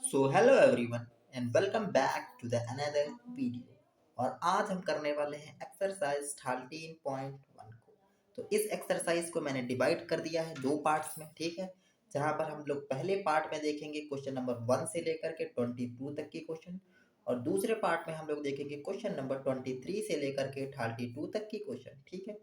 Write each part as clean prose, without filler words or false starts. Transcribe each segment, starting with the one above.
So hello everyone and welcome back to the another video. और आज हम करने वाले हैं एक्सरसाइज 13.1 को। तो इस एक्सरसाइज को मैंने डिवाइड कर दिया है दो पार्ट्स में, ठीक है। जहां पर हम लोग पहले पार्ट में देखेंगे क्वेश्चन नंबर 1 से लेकर के 22 तक की क्वेश्चन, और दूसरे पार्ट में हम लोग देखेंगे क्वेश्चन नंबर 23 से लेकर के 32 तक की क्वेश्चन, ठीक है।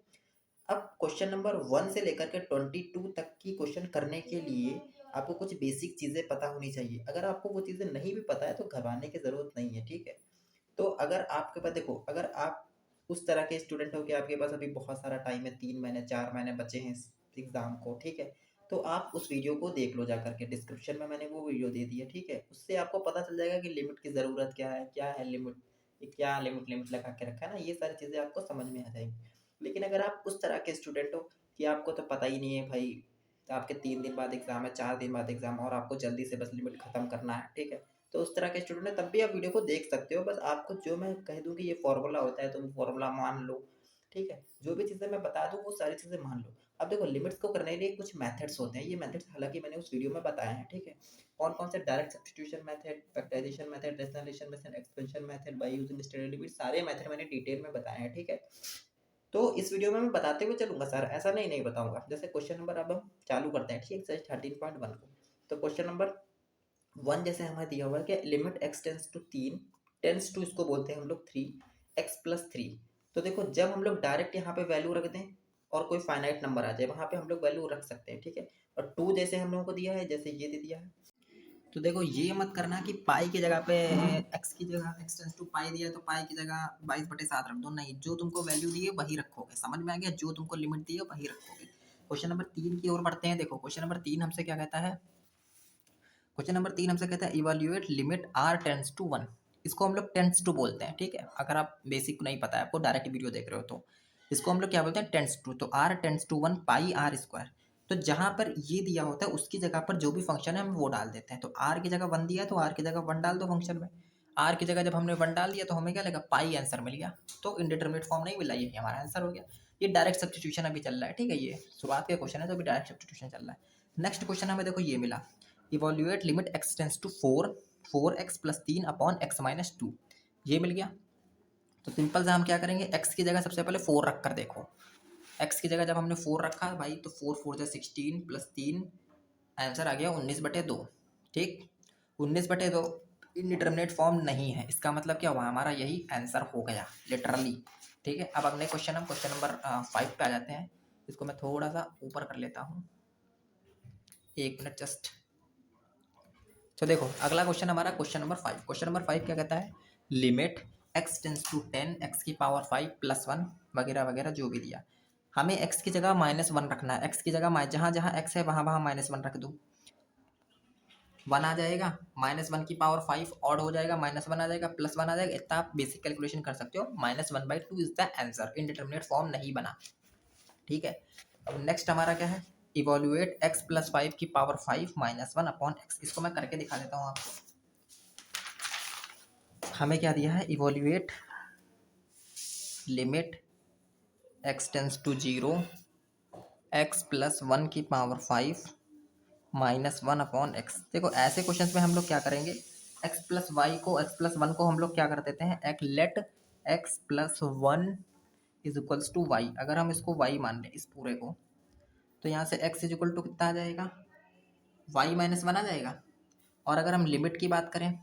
अब क्वेश्चन नंबर 1 से लेकर के 22 तक की क्वेश्चन करने के लिए आपको कुछ बेसिक चीज़ें पता होनी चाहिए। अगर आपको वो चीज़ें नहीं भी पता है तो घबराने की ज़रूरत नहीं है, ठीक है। तो अगर आपके पास देखो, अगर आप उस तरह के स्टूडेंट हो कि आपके पास अभी बहुत सारा टाइम है, 3 महीने 4 महीने बचे हैं इस एग्ज़ाम को, ठीक है। तो आप उस वीडियो को देख लो जा करके, डिस्क्रिप्शन में मैंने वो वीडियो दे दी है, ठीक है। उससे आपको पता चल जाएगा कि लिमिट की ज़रूरत क्या है लिमिट, ये क्या लिमिट लिमिट लगा के रखा है ना, ये सारी चीज़ें आपको समझ में आ जाएंगी। लेकिन अगर आप उस तरह के स्टूडेंट हो कि आपको तो पता ही नहीं है भाई, आपके 3 दिन बाद एग्ज़ाम है, 4 दिन बाद एग्ज़ाम, और आपको जल्दी से बस लिमिट ख़त्म करना है, ठीक है। तो उस तरह के स्टूडेंट है, तब भी आप वीडियो को देख सकते हो। बस आपको जो मैं कह दूँ कि ये फॉर्मूला होता है तो वो फॉर्मूला मान लो, ठीक है। जो भी चीज़ें मैं बता दूँ वो सारी चीज़ें मान लो। अब देखो, लिमिट्स को करने के लिए कुछ मेथड्स होते हैं। ये मेथड्स हालांकि मैंने उस वीडियो में बताए हैं, ठीक है। कौन कौन से, direct substitution method, factorization method, rationalization method, expansion method, by using standard limit, सारे मेथड मैंने डिटेल में बताए हैं, ठीक है। तो इस वीडियो में मैं बताते हुए चलूंगा सर, ऐसा नहीं बताऊंगा। जैसे क्वेश्चन नंबर अब हम चालू करते हैं, ठीक है, 13.1 को। तो क्वेश्चन नंबर 1 जैसे हमें दिया हुआ है कि limit x tends to 3 tends to, इसको बोलते हैं हम लोग 3x+3। तो देखो, जब हम लोग डायरेक्ट यहाँ पे वैल्यू रख दें और कोई फाइनाइट नंबर आ जाए, वहां पे हम लोग वैल्यू रख सकते हैं, ठीक है। और 2 जैसे हम लोगों को दिया है, जैसे ये दे दिया है, तो देखो ये मत करना कि पाई की जगह पे एक्स की जगह एक्स टेंस टू पाई दिया तो पाई की जगह 22/7 रख दो। नहीं, जो तुमको वैल्यू दी है वही रखोगे। समझ में आ गया? जो तुमको लिमिट दी है वही रखोगे। क्वेश्चन नंबर 3 की ओर बढ़ते हैं। देखो क्वेश्चन नंबर 3 हमसे क्या कहता है, क्वेश्चन नंबर 3 हमसे कहता है evaluate limit r tends to 1। इसको हम लोग टेंस टू बोलते हैं, ठीक है। अगर आप बेसिक नहीं पता है आपको, डायरेक्ट वीडियो देख रहे हो, तो इसको हम लोग क्या बोलते हैं, टेंस टू। तो r tends to 1 pi r square. तो जहां पर ये दिया होता है उसकी जगह पर जो भी फंक्शन है हम वो डाल देते हैं। तो r की जगह 1 दिया तो r की जगह 1 डाल दो फंक्शन में। r की जगह जब हमने 1 डाल दिया तो हमें क्या लगा, पाई आंसर मिल गया। तो इनडिटरमिनेट फॉर्म नहीं मिला, ये हमारा आंसर हो गया। ये डायरेक्ट सब्स्टिट्यूशन अभी चल रहा है, ठीक है। ये शुरुआत का क्वेश्चन है तो अभी डायरेक्ट सब्स्टिट्यूशन चल रहा है। नेक्स्ट क्वेश्चन हमें देखो ये मिला, evaluate limit x tends to 4x+3/x-2। ये मिल गया। तो सिंपल से हम क्या करेंगे, x की जगह सबसे पहले 4 रख कर देखो। x की जगह जब हमने 4 रखा है भाई, तो 4 4 जा 16 प्लस 3, आंसर आ गया 19/2, ठीक। 19/2 इनडिटरमिनेट फॉर्म नहीं है, इसका मतलब क्या हुआ, हमारा यही आंसर हो गया लिटरली, ठीक है। अब अगले क्वेश्चन, हम क्वेश्चन नंबर 5 पे आ जाते हैं। इसको मैं थोड़ा सा ऊपर कर लेता हूँ, 1 मिनट जस्ट। तो देखो अगला क्वेश्चन हमारा क्वेश्चन नंबर 5। क्वेश्चन नंबर 5 क्या कहता है, limit x tends to 10 x⁵ वगैरह वगैरह जो भी दिया। हमें x की जगह -1 रखना है। x की जगह जहाँ जहाँ x है वहाँ वहाँ -1 रख दो। 1 आ जाएगा, -1⁵ ऑड हो जाएगा, -1 आ जाएगा, +1 आ जाएगा। इतना आप बेसिक कैलकुलेशन कर सकते हो। -1/2 is the answer, indeterminate form नहीं बना, ठीक है। अब नेक्स्ट हमारा क्या है, इवोल्यूएट x+5⁵ -1/x। इसको मैं करके दिखा देता हूँ आपको। हमें क्या दिया है, evaluate limit x tends to 0 x+1⁵ -1/x। देखो ऐसे क्वेश्चंस में हम लोग क्या करेंगे, x+1 को हम लोग क्या कर देते हैं, एक let x+1 is equals to y। अगर हम इसको y मान लें इस पूरे को, तो यहाँ से x इज इक्वल टू कितना आ जाएगा, y-1 आ जाएगा। और अगर हम लिमिट की बात करें,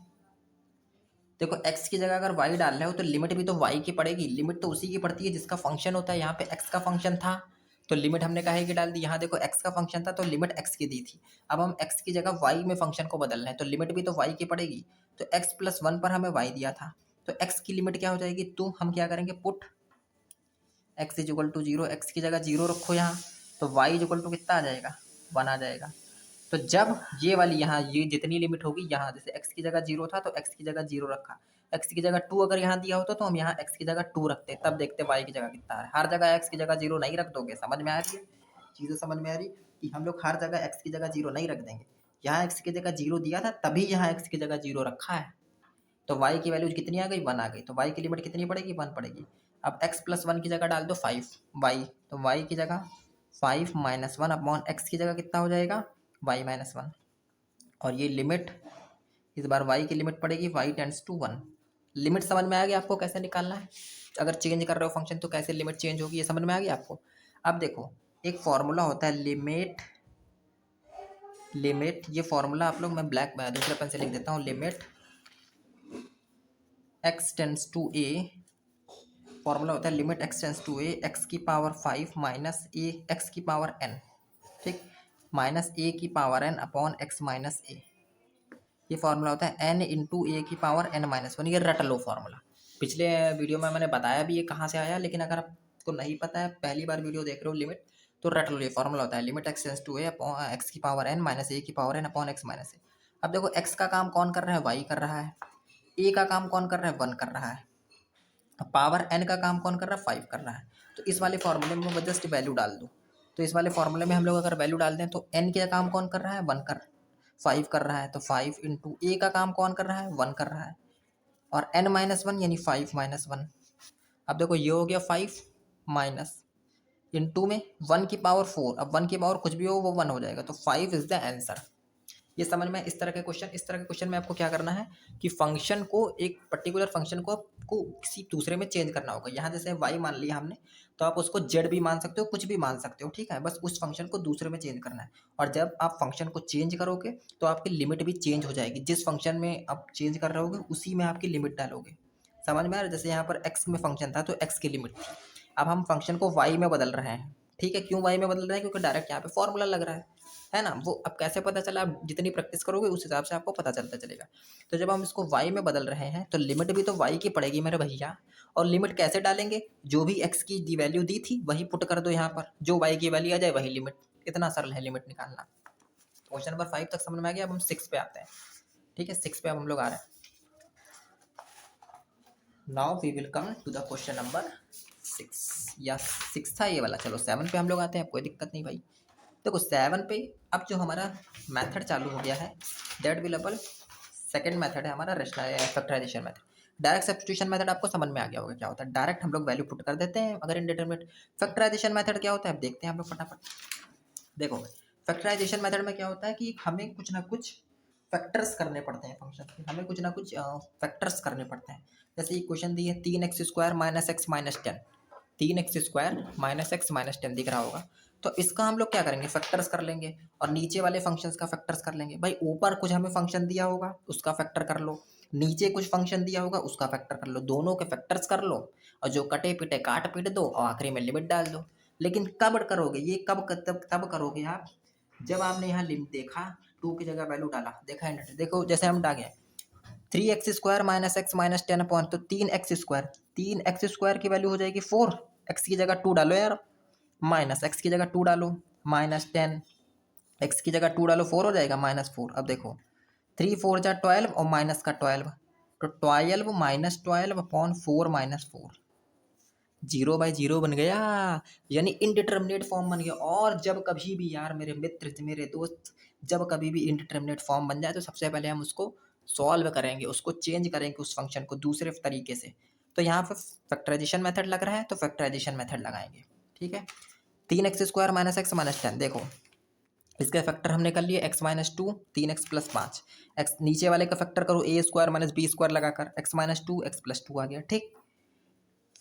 देखो x की जगह अगर y डाल रहे हो तो लिमिट भी तो y की पड़ेगी। लिमिट तो उसी की पड़ती है जिसका फंक्शन होता है। यहाँ पे x का फंक्शन था तो लिमिट हमने काहे की डाल दी, यहाँ देखो x का फंक्शन था तो लिमिट x की दी थी। अब हम x की जगह y में फंक्शन को बदल रहे हैं तो लिमिट भी तो y की पड़ेगी। तो x+1 पर हमें y दिया था, तो x की लिमिट क्या हो जाएगी, तो हम क्या करेंगे, put x is equal to 0, x की जगह 0 रखो यहाँ, तो y इज इक्वल टू कितना आ जाएगा, 1 आ जाएगा। तो जब ये वाली यहाँ ये जितनी लिमिट होगी, यहाँ जैसे x की जगह 0 था तो x की जगह 0 रखा, x की जगह 2 अगर यहाँ दिया होता तो हम यहाँ x की जगह 2 रखते, तब देखते y की जगह कितना है। हर जगह x की जगह 0 नहीं रख दोगे। समझ में आ रही है चीज़ें, समझ में आ रही कि हम लोग हर जगह x की जगह 0 नहीं रख देंगे। यहाँ x की जगह 0 दिया था तभी यहाँ x की जगह 0 रखा है, तो y की वैल्यू कितनी आ गई, 1 आ गई। तो y की लिमिट कितनी पड़ेगी, 1 पड़ेगी। अब x+1 की जगह डाल दो 5y, तो y की जगह 5 -1/x की जगह कितना हो जाएगा, y-1। और ये लिमिट इस बार y की लिमिट पड़ेगी y टेंड्स टू 1। लिमिट समझ में आ गया आपको कैसे निकालना है? अगर चेंज कर रहे हो फंक्शन तो कैसे लिमिट चेंज होगी, ये समझ में आ गया आपको? अब देखो एक फॉर्मूला होता है लिमिट, ये फॉर्मूला आप लोग, मैं ब्लैक दूसरे पेन से लिख देता हूँ, limit x tends to a, formula होता है limit x tends to a x की पावर 5 माइनस a x की पावर n, ठीक, माइनस a की power n upon x minus a। ये फार्मूला होता है n इंटू ए की पावर n माइनस 1। ये रट लो फार्मूला, पिछले वीडियो में मैंने बताया भी ये कहाँ से आया, लेकिन अगर आपको नहीं पता है, पहली बार वीडियो देख रहे हो लिमिट, तो रट लो। ये फार्मूला होता है limit x tends to a upon x की पावर n माइनस ए की power n upon x minus a. अब देखो x का काम कौन कर रहा है, y कर रहा है, a का काम कौन कर रहा है, 1 कर रहा है, पावर n का काम कौन कर रहा है, 5 कर रहा है। तो इस वाले फॉर्मूले में जस्ट वैल्यू डाल दो। तो इस वाले फॉर्मूले में हम लोग अगर वैल्यू डाल दें तो n का काम कौन कर रहा है, 1 कर 5 कर रहा है, तो 5 इंटू ए का काम कौन कर रहा है, 1 कर रहा है, और n माइनस 1 यानी 5 माइनस 1। अब देखो ये हो गया 5 माइनस इंटू में 1 की पावर 4, अब 1 की पावर कुछ भी हो वो 1 हो जाएगा, तो 5 इज द आंसर। ये समझ में? इस तरह के क्वेश्चन में आपको क्या करना है कि फंक्शन को, एक पर्टिकुलर फंक्शन को किसी दूसरे में चेंज करना होगा। यहाँ जैसे y मान लिया हमने, तो आप उसको z भी मान सकते हो, कुछ भी मान सकते हो, ठीक है, बस उस फंक्शन को दूसरे में चेंज करना है। और जब आप फंक्शन को चेंज करोगे तो आपकी लिमिट भी चेंज हो जाएगी, जिस फंक्शन में आप चेंज कर रहे होगे उसी में आपकी लिमिट डालोगे। समझ में आ रहा है? जैसे यहाँ पर x में फंक्शन था तो x की लिमिट थी, अब हम फंक्शन को y में बदल रहे हैं, ठीक है। क्यों y में बदल रहे हैं? क्योंकि डायरेक्ट यहाँ पे फॉर्मूला लग रहा है ना। वो अब कैसे पता चला, आप जितनी प्रैक्टिस करोगे उस हिसाब से आपको पता चलता चलेगा। तो जब हम इसको y में बदल रहे हैं तो लिमिट भी तो y की पड़ेगी मेरे भैया। और लिमिट कैसे डालेंगे, जो भी x की वैल्यू दी थी वही पुट कर दो यहाँ पर, जो y की वैल्यू आ जाए वही लिमिट। इतना सरल है लिमिट निकालना। क्वेश्चन नंबर 5 तक समझ में आ गया। अब हम 6 पे आते हैं, ठीक है। 6 पे अब हम लोग आ रहे हैं। Now we will come to the question number 6, या 6 था ये वाला, चलो 7 पे हम लोग आते हैं, कोई दिक्कत नहीं भाई। देखो 7 पे अब जो हमारा मेथड चालू हो गया है, दैट विल अपन सेकंड मेथड है हमारा factorization method. Direct substitution method आपको समझ में आ गया होगा क्या होता है, डायरेक्ट हम लोग वैल्यू पुट कर देते हैं अगर इनडिटरमिनेट। फैक्टराइजेशन मेथड क्या होता है, अब देखते हैं हम लोग फटाफट। देखो फैक्टराइजेशन मेथड में क्या होता है कि हमें कुछ ना कुछ फैक्टर्स करने पड़ते हैं फंक्शन के, हमें कुछ ना कुछ फैक्टर्स करने पड़ते हैं। जैसे ये क्वेश्चन दी है 3x² minus x minus 10, 3x² minus x minus 10 दिख रहा होगा, तो इसका हम लोग क्या करेंगे, फैक्टर्स कर लेंगे, और नीचे वाले फंक्शंस का फैक्टर्स कर लेंगे। भाई ऊपर कुछ हमें फंक्शन दिया होगा उसका फैक्टर कर लो, नीचे कुछ फंक्शन दिया होगा उसका फैक्टर कर लो, दोनों के फैक्टर्स कर लो, और जो कटे पिटे काट पीट दो और आखिरी में लिमिट डाल दो। लेकिन कब करोगे ये, तब करोगे आप जब आपने यहाँ लिमिट देखा, 2 की जगह वैल्यू डाला, देखा एंटर, देखो जैसे हम डाले 3x² minus x minus 10 upon, तो 3x², 3x² की वैल्यू हो जाएगी 4, x की जगह 2 डालो यार, माइनस एक्स की जगह 2 डालो, माइनस 10, एक्स की जगह 2 डालो 4 हो जाएगा, -4। अब देखो 3 4 जा 12 और माइनस का 12, तो 12 माइनस 12 अपॉन 4 माइनस 4, 0/0 बन गया, यानी इनडिटर्मिनेट फॉर्म बन गया। और जब कभी भी यार मेरे मित्र, मेरे दोस्त, जब कभी भी इनडिटर्मिनेट फॉर्म बन जाए तो सबसे पहले हम उसको सॉल्व करेंगे, उसको चेंज करेंगे उस फंक्शन को दूसरे तरीके से। तो यहाँ पर फैक्टराइजेशन मेथड लग रहा है तो फैक्टराइजेशन मेथड लगाएंगे, ठीक है। 3x² माइनस एक्स माइनस 10, देखो इसका फैक्टर हमने कर लिया x-2, 3x प्लस 5, एक्स नीचे वाले का फैक्टर करो a² माइनस b² लगाकर, x-2 x+2 आ गया, ठीक।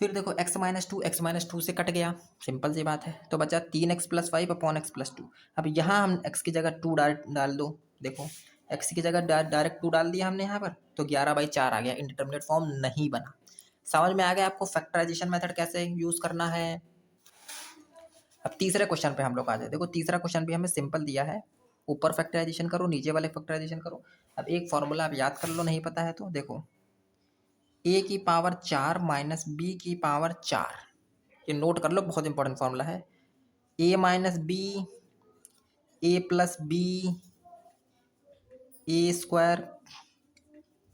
फिर देखो x-2 से कट गया, सिंपल सी बात है, तो बचा 3x प्लस 5 अपॉन x+2। अब यहाँ हम x की जगह 2 डाल दो, देखो x की जगह डायरेक्ट 2 डाल दिया हमने यहाँ पर, तो 11/4 आ गया, इंडिटरमिनेट फॉर्म नहीं बना। समझ में आ गया आपको फैक्टराइजेशन मेथड कैसे यूज करना है। अब तीसरे क्वेश्चन पे हम लोग आ जाए। देखो तीसरा क्वेश्चन भी हमें सिंपल दिया है, ऊपर फैक्टराइजेशन करो नीचे वाले फैक्टराइजेशन करो। अब एक फॉर्मूला आप याद कर लो, नहीं पता है तो देखो a की पावर 4 माइनस बी की पावर 4, ये नोट कर लो, बहुत इंपॉर्टेंट फॉर्मूला है। a minus B, A plus B, A square,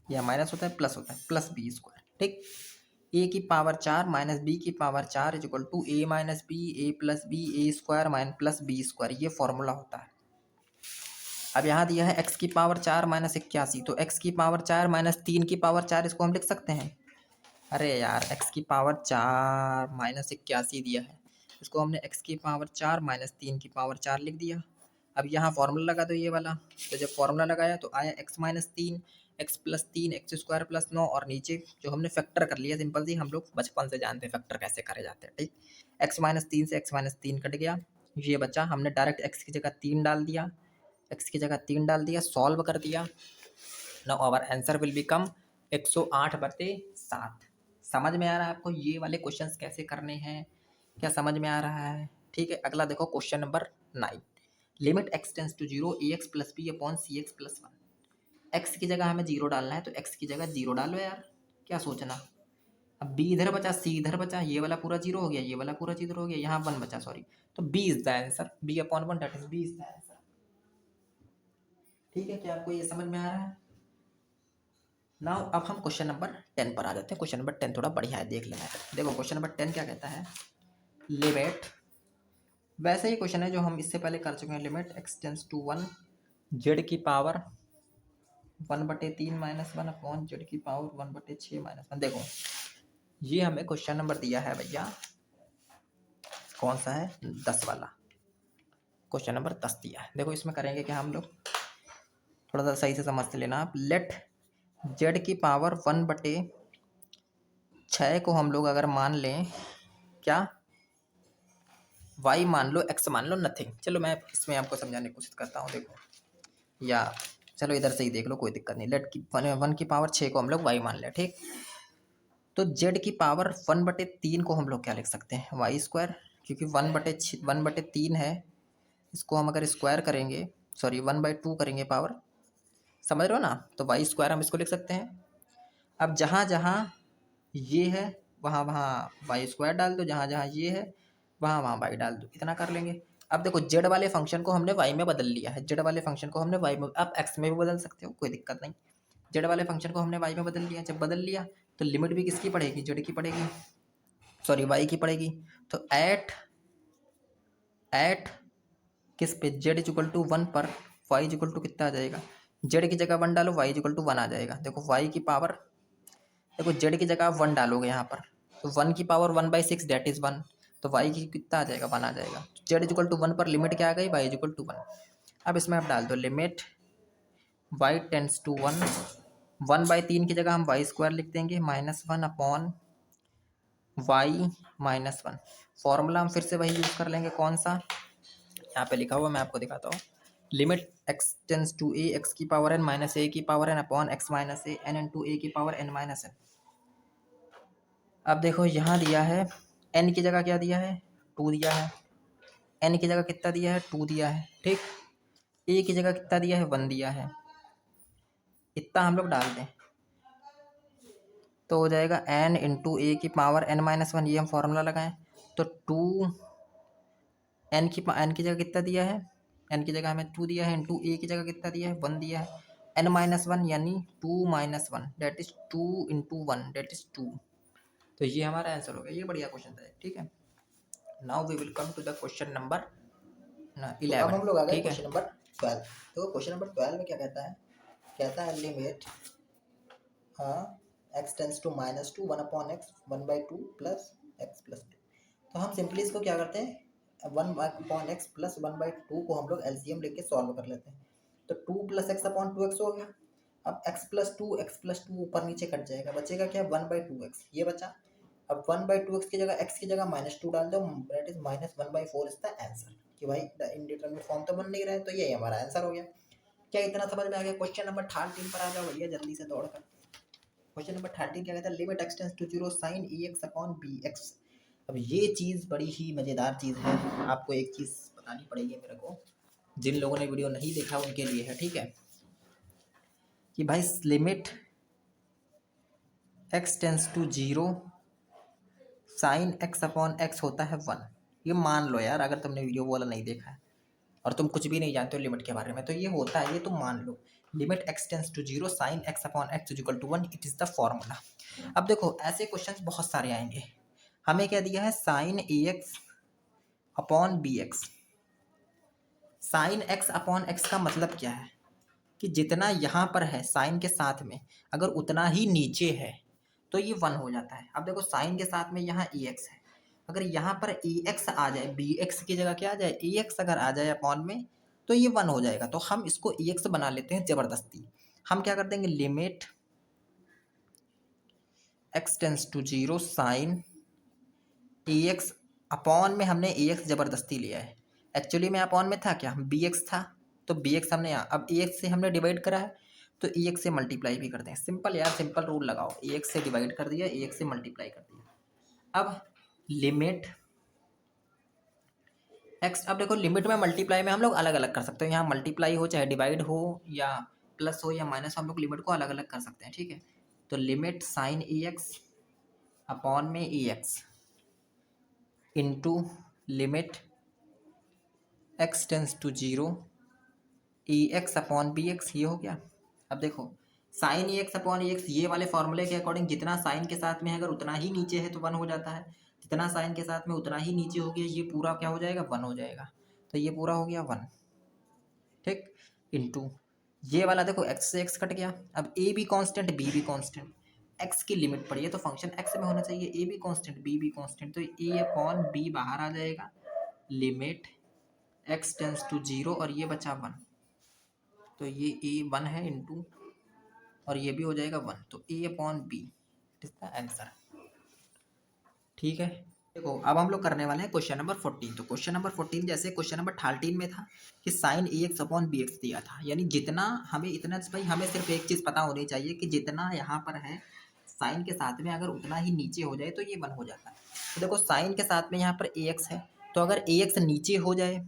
या माइनस होता है प्लस होता है, प्लस बी स्क्वायर, ठीक। a की पावर 4 माइनस बी की power 4 is equal to a minus B, A plus B, A square minus plus B square, ये formula होता है। अब यहाँ दिया है x की पावर 4 माइनस 81, तो x की पावर 4 माइनस 3 की पावर 4, इसको हम लिख सकते हैं। अरे यार x की पावर 4 माइनस 81 दिया है, इसको हमने x की पावर 4 माइनस 3 की पावर 4 लिख दिया। अब यहाँ फॉर्मूला लगा दो ये वाला, तो जब फॉर्मूला लगाया तो आया x-3 x+3 x² + 9 और नीचे जो हमने फैक्टर कर लिया सिंपल सी, हम लोग बचपन से जानते हैं फैक्टर कैसे करे जाते हैं, ठीक। x-3 से x-3 कट गया, ये बचा, हमने डायरेक्ट x की जगह 3 डाल दिया, x की जगह 3 डाल दिया, सॉल्व कर दिया। Now our answer will become 108/7। समझ में आ रहा है आपको ये वाले क्वेश्चंस कैसे करने हैं, क्या समझ में आ रहा है? ठीक है, अगला देखो question number 9। Limit x tends to 0 ax + b upon cx + 1। x की जगह हमें 0 डालना है तो x की जगह 0 डालो यार, क्या सोचना। अब b इधर बचा, c इधर बचा, ये वाला पूरा 0 हो गया, ये वाला पूरा 0 हो गया, यहाँ 1 बचा, सॉरी, तो b is the answer, b/1 that is b is the answer. ठीक है, क्या आपको ये समझ में आ रहा है? नाउ अब हम क्वेश्चन नंबर 10 पर आ जाते हैं। क्वेश्चन नंबर 10 थोड़ा बढ़िया है, देख लेना। देखो क्वेश्चन नंबर 10 क्या कहता है, लिमिट, वैसे ही क्वेश्चन है जो हम इससे पहले कर चुके हैं, limit x tends to 1 z की पावर 1/3 - 1 अपॉन z की पावर 1/6 - 1। देखो ये हमें क्वेश्चन नंबर दिया है भैया, कौन सा है, 10 वाला, क्वेश्चन नंबर 10 दिया है। देखो इसमें करेंगे क्या हम लोग, थोड़ा सा सही से समझ लेना आप। लेट z की पावर 1/6 को हम लोग अगर मान लें, क्या y मान लो, x मान लो, नथिंग। चलो मैं इसमें आपको समझाने की कोशिश करता हूँ। देखो, या चलो इधर से ही देख लो, कोई दिक्कत नहीं। लेट की 1 की पावर 6 को हम लोग y मान लें, ठीक। तो z की पावर 1/3 को हम लोग क्या लिख सकते हैं, y², क्योंकि 1/3 है, इसको हम अगर स्क्वायर करेंगे, सॉरी 1/2 करेंगे पावर, समझ रहे हो ना, तो y² हम इसको लिख सकते हैं। अब जहाँ जहाँ ये है वहाँ वहाँ y² डाल दो, जहाँ जहाँ ये है वहाँ वहाँ y डाल दो, इतना कर लेंगे। अब देखो z वाले फंक्शन को हमने y में बदल लिया है, z वाले फंक्शन को हमने y में, आप x में भी बदल सकते हो, कोई दिक्कत नहीं। z वाले फंक्शन को हमने y में बदल लिया, जब बदल लिया तो लिमिट भी किसकी पड़ेगी, z की पड़ेगी, सॉरी y की पड़ेगी। तो एट किस पे, z = 1 पर y = कितना आ जाएगा, z की जगह 1 डालो, y = 1 आ जाएगा। देखो y की पावर, देखो z की जगह आप 1 डालोगे यहाँ पर, तो 1 की पावर 1/6 दैट इज 1, तो y की कितना आ जाएगा, 1 आ जाएगा। z = 1 पर लिमिट क्या आ गई, y = 1। अब इसमें आप डाल दो लिमिट y टेंस टू 1, 1/3 की जगह हम y² लिख देंगे, -1 अपॉन y - 1। फॉर्मूला हम फिर से वही यूज़ कर लेंगे, कौन सा, यहाँ पे लिखा हुआ मैं आपको दिखाता हूँ। Limit x tends to a x की पावर n - a की power n upon x - a n into a की पावर n - n। अब देखो यहाँ दिया है, n की जगह क्या दिया है, 2 दिया है, n की जगह कितना दिया है, 2 दिया है, ठीक। a की जगह कितना दिया है, 1 दिया है, इतना हम लोग डाल दें तो हो जाएगा n इंटू a की पावर n - 1, ये हम फॉर्मूला लगाएं तो 2, n की जगह कितना दिया है, n की जगह हमें 2 दिया है, इंटू a की जगह कितना दिया है, 1 दिया है, n - 1 यानी 2 - 1 that is 2 into 1 that is 2। तो ये हमारा आंसर हो गया, ये बढ़िया क्वेश्चन था, ठीक है। Now we will come to the question number 11। अब हम लोग आ गए क्वेश्चन नंबर 12। तो क्वेश्चन नंबर 12 में क्या कहता है, कहता है limit x tends to -2 1 upon x 1/2 plus x + 2। तो हम सिंपली इसको क्या करते हैं, 1 अपॉन x प्लस 1/2 को हम लोग एलसीएम लेके सॉल्व कर लेते हैं। तो 2 + x अपॉन 2x हो गया। अब x + 2 ऊपर नीचे कट जाएगा, बचेगा क्या, 1/2x, ये बचा। अब 1/2x की जगह x की जगह -2 डाल दो, that is -1/4 is the answer. कि भाई इंडिटरमिनेट फॉर्म तो बन नहीं रहा है, तो ये हमारा आंसर हो गया। क्या इतना समझ में आ गया? क्वेश्चन नंबर 13 पर आ जाओ भैया जल्दी से दौड़कर। क्वेश्चन नंबर 13 क्या कहता है, limit x tends to 0 sin ax upon bx। अब ये चीज़ बड़ी ही मज़ेदार चीज़ है, आपको एक चीज़ बतानी पड़ेगी मेरे को, जिन लोगों ने वीडियो नहीं देखा उनके लिए है, ठीक है, कि भाई limit x tends to 0 sin x upon x होता है 1। ये मान लो यार, अगर तुमने वीडियो वाला नहीं देखा है और तुम कुछ भी नहीं जानते हो लिमिट के बारे में, तो ये होता है, ये तुम मान लो। Limit x tends to 0 sin x upon x equal to 1, it is the formula. अब देखो ऐसे क्वेश्चंस बहुत सारे आएंगे। हमें क्या दिया है, sin ax upon bx। sin x upon x का मतलब क्या है, कि जितना यहाँ पर है साइन के साथ में, अगर उतना ही नीचे है तो ये 1 हो जाता है। अब देखो साइन के साथ में यहाँ ax है, अगर यहाँ पर ax आ जाए, bx की जगह क्या आ जाए, ax अगर आ जाए अपॉन में, तो ये 1 हो जाएगा। तो हम इसको EX बना लेते हैं ज़बरदस्ती। हम क्या कर देंगे, limit x tends to 0 sine EX upon में हमने EX ज़बरदस्ती लिया है। एक्चुअली में अपॉन में था क्या, BX था, तो BX हमने यहाँ अब EX से हमने डिवाइड करा है तो EX से मल्टीप्लाई भी कर दें। सिंपल यार, सिंपल रूल लगाओ, EX से डिवाइड कर दिया, EX से मल्टीप्लाई कर दिया। अब लिमिट एक्स, अब देखो लिमिट में मल्टीप्लाई में हम लोग अलग अलग कर सकते हैं, यहाँ मल्टीप्लाई हो चाहे डिवाइड हो या प्लस हो या माइनस, हम लोग लिमिट को अलग अलग कर सकते हैं, ठीक है। तो लिमिट साइन EX अपॉन में EX into limit x tends to 0 EX upon BX, ये हो गया। अब देखो साइन EX अपॉन EX, ये वाले फॉर्मूले के अकॉर्डिंग जितना साइन के साथ में है अगर उतना ही नीचे है तो 1 हो जाता है, जितना साइन के साथ में उतना ही नीचे हो गया, ये पूरा क्या हो जाएगा, 1 हो जाएगा। तो ये पूरा हो गया 1, ठीक, इंटू ये वाला देखो x से x कट गया। अब a भी कांस्टेंट b भी कांस्टेंट, x की लिमिट पड़ी है तो फंक्शन x में होना चाहिए, a भी कांस्टेंट b भी कांस्टेंट, तो a अपॉन b बाहर आ जाएगा, लिमिट x टेंस टू 0 और ये बचा 1, तो ये a 1 है इंटू और ये भी हो जाएगा 1, तो a अपॉन b इसका आंसर, ठीक है। देखो अब हम लोग करने वाले हैं क्वेश्चन नंबर 14। तो क्वेश्चन नंबर 14 जैसे क्वेश्चन नंबर 13 में था कि साइन EX अपॉन BX दिया था, यानी जितना हमें इतना, भाई हमें सिर्फ एक चीज़ पता होनी चाहिए कि जितना यहाँ पर है साइन के साथ में अगर उतना ही नीचे हो जाए तो ये 1 हो जाता है। तो देखो साइन के साथ में यहाँ पर AX है, तो अगर AX नीचे हो जाए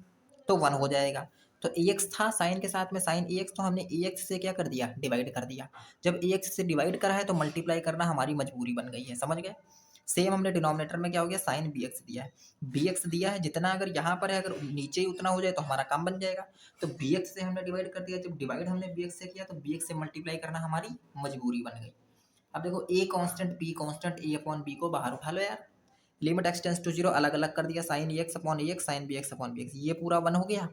तो 1 हो जाएगा। तो AX था साइन के साथ में, साइन AX, तो हमने AX से क्या कर दिया, डिवाइड कर दिया। जब AX से डिवाइड करा है तो मल्टीप्लाई करना हमारी मजबूरी बन गई है, समझ गए। सेम हमने डिनोमिनेटर में क्या हो गया, साइन BX दिया है, BX दिया है, जितना अगर यहाँ पर है अगर नीचे ही उतना हो जाए तो हमारा काम बन जाएगा। तो BX से हमने डिवाइड कर दिया, जब डिवाइड हमने BX से किया तो BX से मल्टीप्लाई करना हमारी मजबूरी बन गई। अब देखो a constant b constant, a upon b को बाहर उठा लो यार, लिमिट x टेंस टू 0 अलग अलग कर दिया, sine EX upon EX sine BX upon BX, ये पूरा 1 हो गया,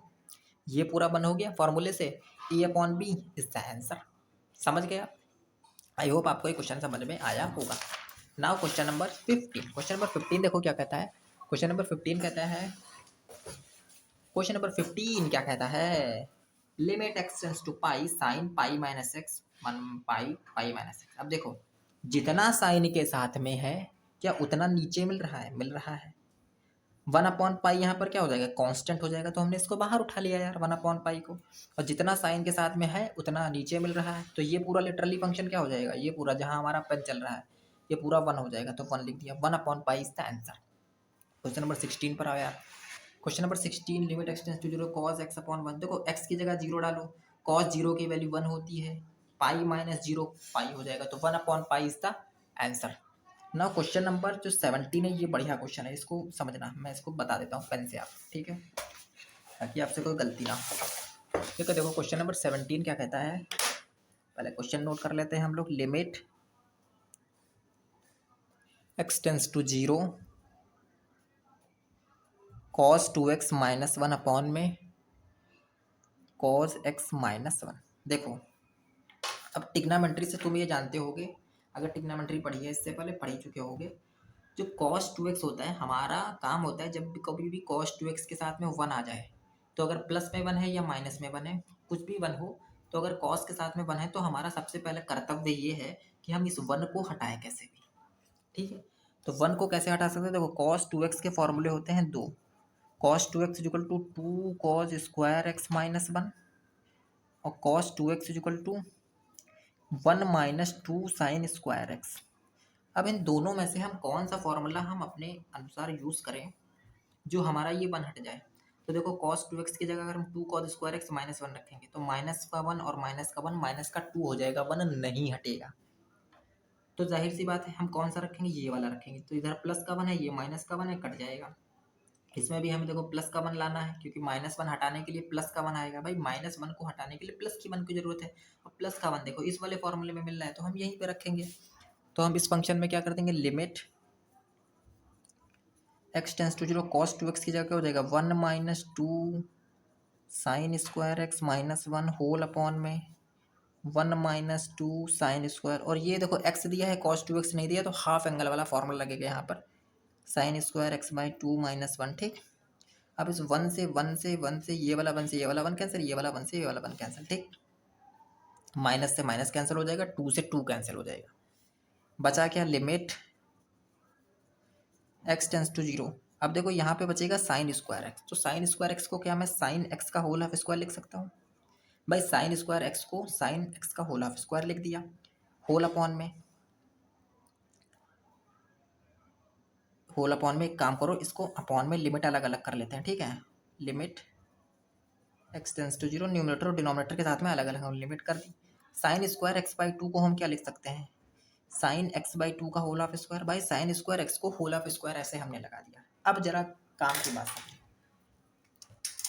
ये पूरा 1 हो गया फॉर्मूले से, a upon b is the answer. समझ गए आप? आई होप आपको ये क्वेश्चन समझ में आया होगा। Now question number 15। Question number 15 देखो क्या कहता है, क्वेश्चन नंबर 15 कहता है, क्वेश्चन नंबर 15 क्या कहता है, limit x tends to pi sine pi minus X 1 pi pi minus X. अब देखो जितना साइन के साथ में है क्या उतना नीचे मिल रहा है, मिल रहा है। 1 अपॉन पाई यहाँ पर क्या हो जाएगा, कांस्टेंट हो जाएगा, तो हमने इसको बाहर उठा लिया यार 1 अपॉन पाई को, और जितना साइन के साथ में है उतना नीचे मिल रहा है, तो ये पूरा लिटरली फंक्शन क्या हो जाएगा, ये पूरा जहाँ हमारा पेन चल रहा है ये पूरा 1 हो जाएगा, तो 1 लिख दिया, 1 upon pi is the answer. Question number 16 पर आओ यार। Question number 16, limit x tends to 0 cos x upon 1। देखो x की जगह 0 डालो, कॉस 0 की वैल्यू 1 होती है, पाई माइनस 0 पाई हो जाएगा, तो 1 upon pi is the answer. ना क्वेश्चन नंबर जो 17 है ये बढ़िया क्वेश्चन है, इसको समझना, मैं इसको बता देता हूँ पेन से आप, ठीक है, ताकि आपसे कोई गलती ना हो। ठीक है, देखो क्वेश्चन नंबर 17 क्या कहता है, पहले क्वेश्चन नोट कर लेते हैं हम लोग। Limit x tends to 0 cos 2x minus 1 upon में कॉस x माइनस 1। देखो अब टिग्नामेंट्री से तुम ये जानते होगे, अगर टिग्नामेंट्री पढ़ी है इससे पहले पढ़ ही चुके होगे, जो cos 2x होता है हमारा काम होता है जब भी कभी भी cos 2x के साथ में 1 आ जाए, तो अगर प्लस में 1 है या माइनस में 1 है कुछ भी 1 हो, तो अगर cos के साथ में 1 है तो हमारा सबसे पहले कर्तव्य ये है कि हम इस 1 को हटाएं कैसे भी, ठीक है। तो 1 को कैसे हटा सकते हैं, देखो cos 2x के फॉर्मूले होते हैं दो, cos 2x equal to 2 cos square x minus 1 और cos 2x equal to 1 minus 2 sine square X. अब इन दोनों में से हम कौन सा फॉर्मूला हम अपने अनुसार यूज़ करें जो हमारा ये 1 हट जाए। तो देखो cos 2x की जगह अगर हम 2 cos स्क्वायर एक्स माइनस 1 रखेंगे तो माइनस का 1 और माइनस का 1 माइनस का 2 हो जाएगा, 1 नहीं हटेगा। तो जाहिर सी बात है हम कौन सा रखेंगे, ये वाला रखेंगे, तो इधर प्लस का 1 है, ये माइनस का 1 है, कट जाएगा। इसमें भी हमें देखो प्लस का 1 लाना है क्योंकि माइनस 1 हटाने के लिए प्लस का 1 आएगा, भाई माइनस 1 को हटाने के लिए प्लस की 1 की जरूरत है, और प्लस का 1 देखो इस वाले फॉर्मूले में मिल रहा है तो हम यहीं पे रखेंगे। तो हम इस फंक्शन में क्या कर देंगे, limit x tends to 0 cos 2x की जगह क्या हो जाएगा 1 minus 2 sine square X minus 1 whole upon में 1 माइनस 2 साइन स्क्वायर, और ये देखो x दिया है cos 2x नहीं दिया तो हाफ एंगल वाला फॉर्मूला लगेगा यहाँ पर, sign square X by 2 minus 1, ठीक। अब इस वन से ये वाला वन से ये वाला वन कैंसिल, ये वाला वन से ये वाला वन कैंसिल, ठीक। माइनस से माइनस कैंसिल हो जाएगा, 2 से 2 कैंसिल हो जाएगा, बचा क्या, लिमिट x टेंस टू 0। अब देखो यहाँ पे बचेगा साइन स्क्वायर एक्स, तो साइन स्क्वायर एक्स को क्या मैं साइन एक्स का होल हाफ स्क्वायर लिख सकता हूँ भाई। साइन स्क्वायर एक्स को साइन एक्स का होल हाफ स्क्वायर लिख दिया, होल अपॉन में एक काम करो, इसको अपॉन में लिमिट अलग अलग कर लेते हैं, ठीक है। Limit x tends to 0, numerator और डिनोमिनेटर के साथ में अलग अलग हम लिमिट कर दी। साइन स्क्वायर एक्स बाई 2 को हम क्या लिख सकते हैं, साइन एक्स बाई 2 का होल हाफ स्क्वायर। भाई साइन स्क्वायर एक्स को होल हाफ स्क्वायर ऐसे हमने लगा दिया। अब जरा काम की बात समझिए,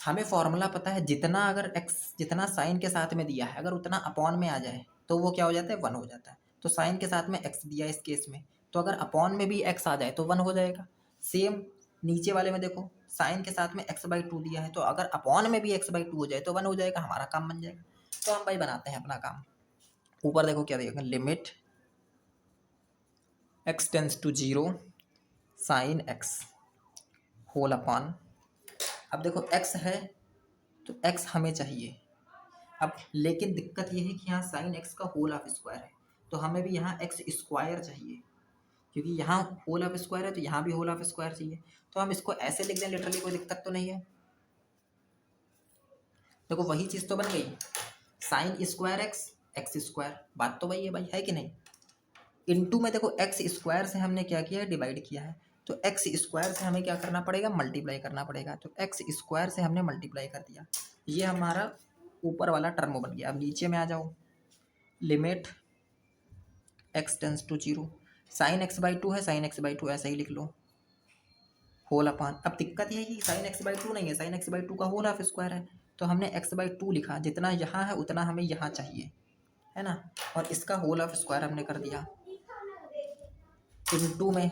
हमें फॉर्मूला पता है, जितना अगर x जितना साइन के साथ में दिया है अगर उतना अपॉन में आ जाए तो वो क्या हो जाता है, 1 हो जाता है। तो साइन के साथ में x दिया इस केस में, तो अगर अपॉन में भी x आ जाए तो 1 हो जाएगा। सेम नीचे वाले में देखो, साइन के साथ में x बाई 2 दिया है, तो अगर अपॉन में भी x बाई 2 हो जाए तो 1 हो जाएगा, हमारा काम बन जाएगा। तो हम भाई बनाते हैं अपना काम। ऊपर देखो क्या दिया, limit x tends to 0 sine x whole upon. अब देखो x है तो x हमें चाहिए, अब लेकिन दिक्कत ये है कि यहाँ साइन एक्स का होल हाफ स्क्वायर है, तो हमें भी यहाँ एक्स स्क्वायर चाहिए, क्योंकि यहाँ होल हाफ स्क्वायर है तो यहाँ भी होल हाफ स्क्वायर चाहिए। तो हम इसको ऐसे लिख दें लिटरली, कोई दिक्कत तो नहीं है। देखो वही चीज़ तो बन गई, sign square x x square, बात तो वही है भाई, है कि नहीं। इनटू में देखो एक्स स्क्वायर से हमने क्या किया है, डिवाइड किया है, तो एक्स स्क्वायर से हमें क्या करना पड़ेगा, मल्टीप्लाई करना पड़ेगा। तो एक्स स्क्वायर से हमने मल्टीप्लाई कर दिया, ये हमारा ऊपर वाला टर्म बन गया। अब नीचे में आ जाओ, limit x tends to 0 sine X by 2 है, साइन एक्स बाई 2 ऐसा ही लिख लो, होल अपॉन। अब दिक्कत ये है कि साइन एक्स बाई 2 नहीं है, साइन एक्स बाई 2 का होल हाफ स्क्वायर है, तो हमने x बाई 2 लिखा, जितना यहाँ है उतना हमें यहाँ चाहिए, है ना। और इसका होल हाफ स्क्वायर हमने कर दिया इनटू में।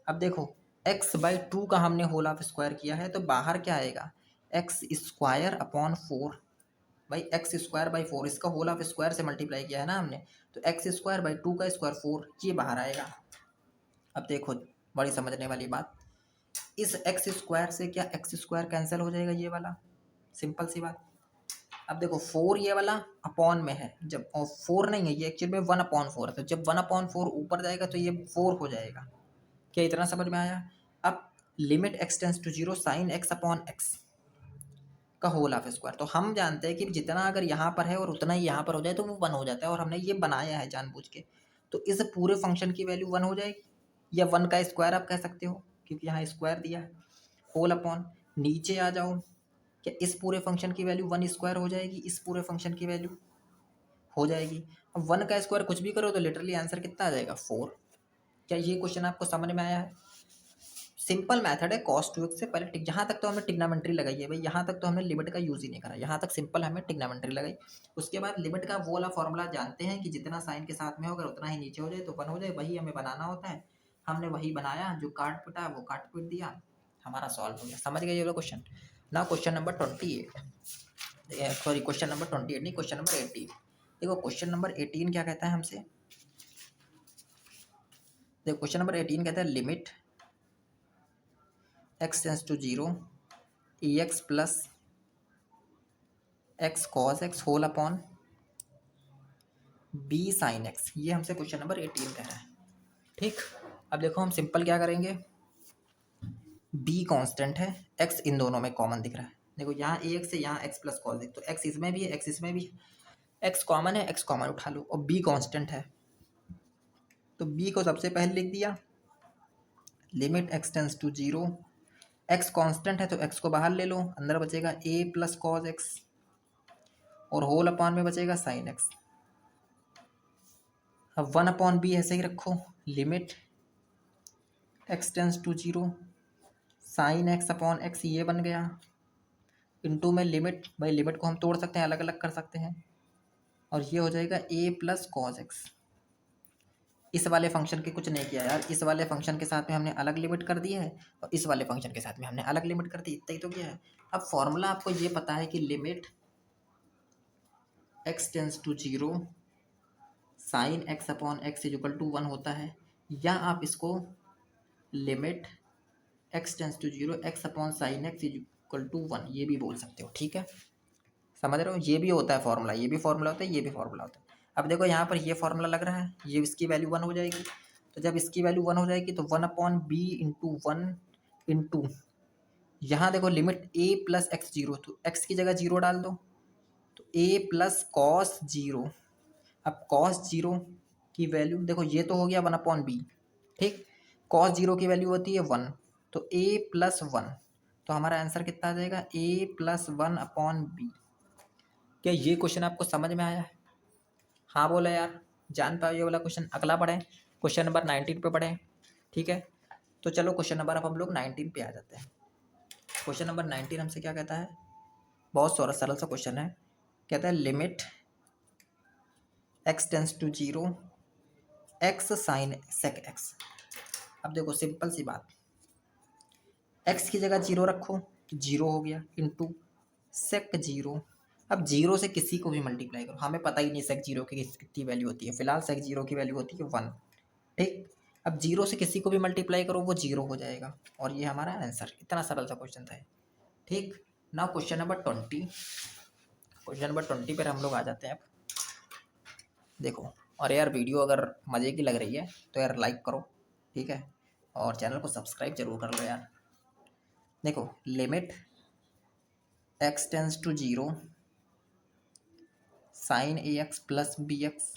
अब देखो x बाई 2 का हमने होल हाफ स्क्वायर किया है, तो बाहर क्या आएगा, एक्स स्क्वायर अपॉन 4। भाई एक्स स्क्वायर बाई 4, इसका होल हाफ स्क्वायर से मल्टीप्लाई किया है ना हमने, तो एक्स स्क्वायर बाई 2 का स्क्वायर 4, ये बाहर आएगा। अब देखो बड़ी समझने वाली बात, इस एक्स स्क्वायर से क्या एक्स स्क्वायर कैंसिल हो जाएगा, ये वाला, सिंपल सी बात। अब देखो 4 ये वाला अपॉन में है, जब और 4 नहीं है ये एक्चुअल में 1/4 है, तो जब 1/4 ऊपर जाएगा तो ये 4 हो जाएगा। क्या इतना समझ में आया। अब limit x tends to 0 sine X upon X का होल हाफ स्क्वायर, तो हम जानते हैं कि जितना अगर यहाँ पर है और उतना ही यहाँ पर हो जाए तो वो 1 हो जाता है, और हमने ये बनाया है जानबूझ के। तो इस पूरे फंक्शन की वैल्यू 1 हो जाएगी, या 1 का स्क्वायर आप कह सकते हो, क्योंकि यहाँ स्क्वायर दिया है, होल अपॉन। नीचे आ जाओ, क्या इस पूरे फंक्शन की वैल्यू 1 स्क्वायर हो जाएगी, इस पूरे फंक्शन की वैल्यू हो जाएगी। अब 1 का स्क्वायर कुछ भी करो तो लिटरली आंसर कितना आ जाएगा, 4। क्या ये क्वेश्चन आपको समझ में आया है। सिंपल मेथड है, कॉस 2x से पहले यहाँ तक तो हमने टिग्नामेंट्री लगाई है भाई, यहाँ तक तो हमने लिमिट का यूज़ ही नहीं करा, यहाँ तक सिंपल हमें टिग्नामेंट्री लगाई। उसके बाद लिमिट का वो वाला फॉर्मूला जानते हैं कि जितना साइन के साथ में हो अगर उतना ही नीचे हो जाए तो 1 हो जाए, वही हमें बनाना होता है। हमने वही बनाया, जो काट पिटा वो काट पीट दिया, हमारा सॉल्व हो गया। समझ गए ये वाला क्वेश्चन। ना question number 28, sorry question number 28 नहीं, क्वेश्चन नंबर 18। देखो क्वेश्चन नंबर 18 क्या कहता है हमसे, देखो क्वेश्चन नंबर 18 कहता है limit x tends to 0 ex plus X cos X whole upon B sine X, ये हमसे क्वेश्चन नंबर 18 कह रहा है, ठीक। अब देखो हम सिंपल क्या करेंगे, बी कांस्टेंट है, एक्स इन दोनों में कॉमन दिख रहा है। देखो यहाँ ए एक्स है, यहाँ एक्स प्लस कॉस एक्स, तो एक्स इसमें भी है एक्स इसमें भी है, एक्स कॉमन है, एक्स कॉमन उठा लो, और बी कांस्टेंट है, तो बी को सबसे पहले लिख दिया, limit x tends to 0, X constant है तो एक्स को बाहर ले लो, अंदर बचेगा ए प्लस कॉस एक्स, और होल अपॉन में बचेगा साइन एक्स। अब 1/b ऐसे ही रखो, limit x tends to 0 sine X upon X, ये बन गया, इनटू में लिमिट, भाई लिमिट को हम तोड़ सकते हैं, अलग अलग कर सकते हैं, और ये हो जाएगा ए प्लस कॉस एक्स। इस वाले फंक्शन के कुछ नहीं किया यार, इस वाले फंक्शन के साथ में हमने अलग लिमिट कर दी है, और इस वाले फंक्शन के साथ में हमने अलग लिमिट कर दी, इतना ही तो किया है। अब फॉर्मूला आपको ये पता है कि limit x tends to 0 sine X upon X is equal to 1 होता है, या आप इसको limit x tends to 0 X upon sine X equal to 1, ये भी बोल सकते हो, ठीक है। समझ रहे हो, ये भी होता है फॉर्मूला, ये भी फॉर्मूला होता है, ये भी फॉर्मूला होता है। अब देखो यहाँ पर ये फॉर्मूला लग रहा है, ये इसकी वैल्यू 1 हो जाएगी। तो जब इसकी वैल्यू 1 हो जाएगी तो 1/b इंटू 1 इंटू, यहाँ देखो limit a plus x zero, तो x की जगह जीरो डाल दो, तो a प्लस कॉस जीरो। अब कॉस जीरो की वैल्यू देखो, ये तो हो गया 1/b, ठीक। कॉस जीरो की वैल्यू होती है 1, तो a प्लस 1, तो हमारा आंसर कितना आ जाएगा, a प्लस 1/b। क्या ये क्वेश्चन आपको समझ में आया है? हाँ बोला यार, जान पाओ ये वाला क्वेश्चन। अगला पढ़ें, क्वेश्चन नंबर 19 पे पढ़ें, ठीक है। तो चलो क्वेश्चन नंबर अब हम लोग 19 पे आ जाते हैं। क्वेश्चन नंबर 19 हमसे क्या कहता है, बहुत सरल सा क्वेश्चन है। कहता है limit x tends to 0 x sine sec x। अब देखो सिंपल सी बात, x की जगह 0 रखो तो 0 हो गया, इंटू सेक 0। अब 0 से किसी को भी मल्टीप्लाई करो, हमें पता ही नहीं सेक 0 की कितनी वैल्यू होती है, फिलहाल सेक 0 की वैल्यू होती है 1, ठीक। अब 0 से किसी को भी मल्टीप्लाई करो वो 0 हो जाएगा, और ये हमारा आंसर। इतना सरल सा क्वेश्चन था, ठीक। Now question number 20, question number 20 पर हम लोग आ जाते हैं अब। देखो, और यार वीडियो अगर मज़े की लग रही है तो यार लाइक करो, ठीक है, और चैनल को सब्सक्राइब जरूर कर लो यार। देखो limit x tends to 0 sine A x plus b x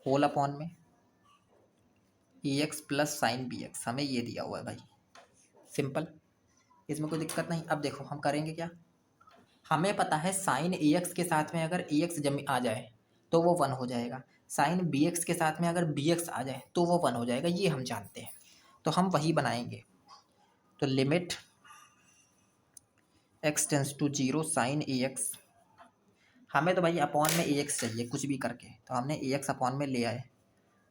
whole upon में a x plus sine b x, हमें ये दिया हुआ है भाई, सिंपल, इसमें कोई दिक्कत नहीं। अब देखो हम करेंगे क्या, हमें पता है साइन ए एक्स के साथ में अगर ए एक्स जम आ जाए तो वो 1 हो जाएगा, साइन बी एक्स के साथ में अगर बी एक्स आ जाए तो वो 1 हो जाएगा, ये हम जानते हैं, तो हम वही बनाएंगे। तो limit x tends to 0 sine A X, हमें तो भाई अपॉन में ए एक्स चाहिए कुछ भी करके, तो हमने ए एक्स अपॉन में ले आए,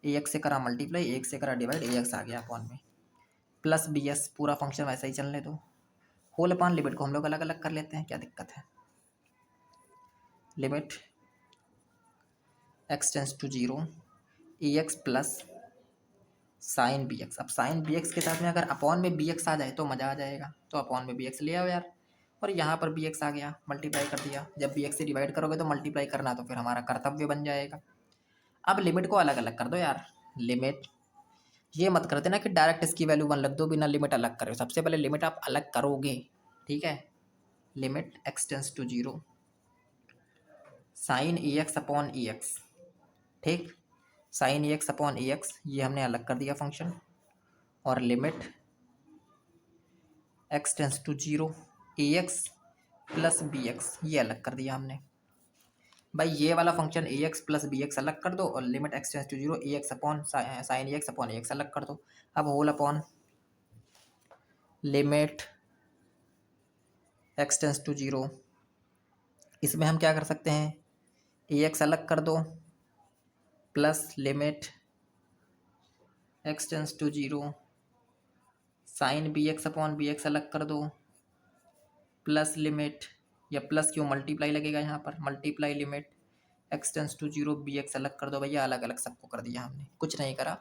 ए एक्स से करा मल्टीप्लाई, ए एक्स से करा डिवाइड, ए एक्स आ गया अपॉन में, प्लस बी एस, पूरा फंक्शन वैसा ही चलने दो। होल अपॉन लिमिट को हम लोग अलग अलग कर लेते हैं, क्या दिक्कत है। Limit x tends to 0 a x plus sine b x. अब साइन बी एक्स के साथ में अगर अपॉन में बी एक्स आ जाए तो मज़ा आ जाएगा, तो अपॉन में बी एक्स ले आओ यार, और यहाँ पर बी एक्स आ गया, मल्टीप्लाई कर दिया। जब बी एक्स से डिवाइड करोगे तो मल्टीप्लाई करना तो फिर हमारा कर्तव्य बन जाएगा। अब लिमिट को अलग अलग कर दो यार, लिमिट, ये मत कर देना कि डायरेक्ट इसकी वैल्यू 1 रख दो बिना लिमिट अलग करे, सबसे पहले लिमिट आप अलग करोगे, ठीक है। Limit x tends to 0 sine A x upon e x, ठीक, sine A x upon a x, ये हमने अलग कर दिया फंक्शन, और limit x tends to 0 a x plus b x, ये अलग कर दिया हमने। भाई ये वाला function a x plus b x अलग कर दो, और limit x tends to 0 a x upon sine A x upon a x अलग कर दो। अब whole upon limit x tends to 0, इसमें हम क्या कर सकते हैं, ए एक्स अलग कर दो, plus limit x tends to 0 sine b x upon b x अलग कर दो, प्लस लिमिट, या प्लस क्यों, मल्टीप्लाई लगेगा यहाँ पर, multiply limit x tends to 0 b x अलग कर दो। भैया अलग अलग सबको कर दिया हमने, कुछ नहीं करा,